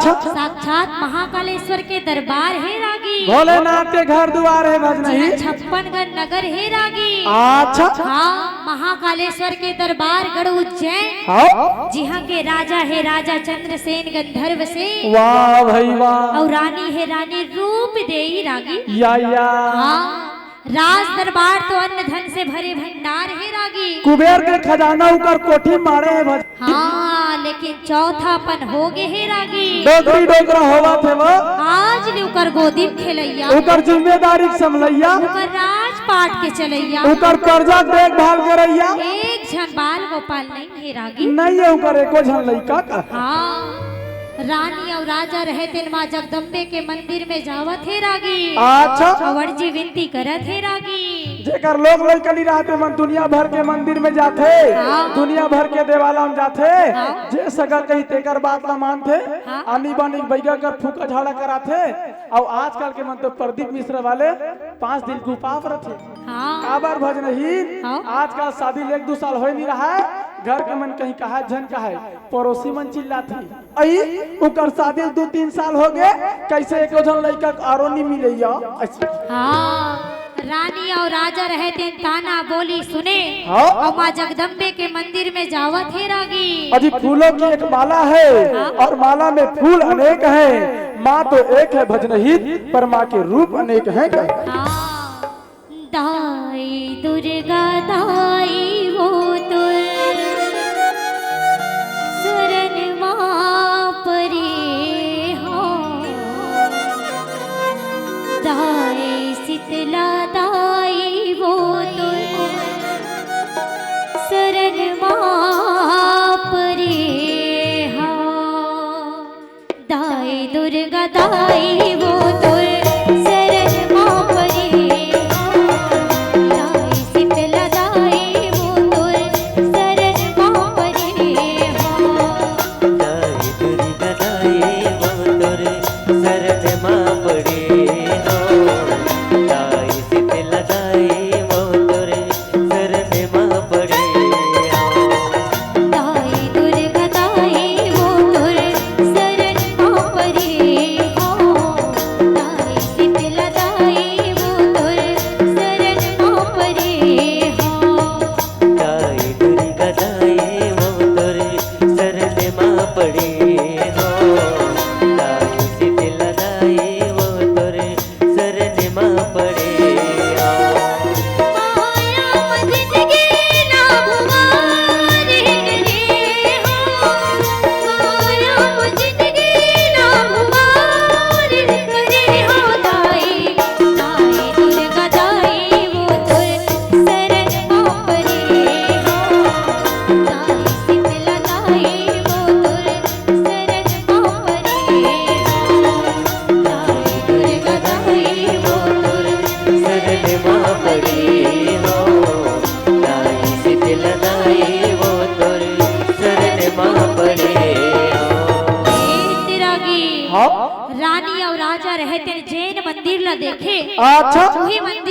अच्छा साक्षात महाकालेश्वर के दरबार है रागी। भोलेनाथ के घर द्वार है भजनही। 56 नगर है रागी। अच्छा हाँ, महाकालेश्वर के दरबार गढ़ उज्जैन। हाँ जहाँ के राजा है राजा चंद्रसेन गंधर्व से। वाह भाई वाह। और रानी है रानी रूप देई रागी। या हाँ, राज दरबार तो अन्न धन से भरे भंडार है रागी। कुबेर के खजाना ऊपर कोठी मारे है भज। हाँ, लेकिन चौथापन हो गए है रागी। डोगरी डोगरा होवा थे वो। आज ने उकर गोदी में खेलैया। उकर जिम्मेदारी संभलैया। उकर राजपाट के चलैया। उकर कर्जा देखभाल करैया। एक झन बाल गोपाल नहीं है रागी। नहीं है उकर एको झन लइका का। हाँ, रानी और राजा रहते माँ जगदम्बे के मंदिर में जावत है रागी। अच्छा अवर जी विनती करत है रागी। जेकर लोग लइकली रहते मन दुनिया भर के मंदिर में जाते। हाँ। दुनिया भर के देवाला में जाते। हाँ। जे सगा कहीं तेकर बात ला मानते। हाँ। आनी बानी बैगा कर फूका झाड़ा कराते। और आजकल के मन तो प्रदीप मिश्रा वाले 5 दिन गुपाप रहते। हाँ, काबर भजनही। हाँ। आजकल शादी ले 1-2 साल हो नहीं रहा है। घर के मन कहीं कहा झन कहा पड़ोसी मन चिल्लाती आई उकर शादी 2-3 साल हो गए कैसे एक झन लड़का आरो नहीं मिलैया। हाँ, रानी और राजा रहते ताना बोली सुने। हाँ। और माँ जगदम्बे के मंदिर में जावत है रागी। अजी फूलों की एक माला है। हाँ। और माला में फूल अनेक हैं। माँ तो एक है भजनहित पर माँ के रूप अनेक हैं। हाँ, दाई दुर्गा दाई वो तो शरण माँ परे हो। दाई शीतला दाई वो तो शरण माँ परे हो। दाई दुर्गा दाई वो तो शरण माँ परे हो। दाई शीतला दाई वो तो शरण माँ परे हो। दाई दुर्गा दाई वो तोर शरण माँ पड़े हो। दाई शीतला दाई वो तोर शरण माँ पड़े हो। दाई दुर्गा दाई वो तोर शरण माँ परे हो। दाई शीतला दाई वो तोर शरण माँ परे हो। दाई दुर्गा दाई वो तोर शरण माँ पड़े हो। दाई शीतला दाई वो तोर शरण माँ पड़े हो। माया जिंदगी ना भुवारे रे हो। माया जिंदगी ना भुवारे करे हो। दाई दाई दुर्गा दाई वो तोर शरण माँ परे हो। दाई शीतला दाई वो तोर शरण माँ परे हो। दाई दुर्गा दाई वो तोर शरण माँ पड़े हो। दाई शीतला दाई वो तोर शरण माँ पड़े हो। रागी। हाँ रानी और राजा रहते जैन मंदिर ला देखे। अच्छा वही मंदिर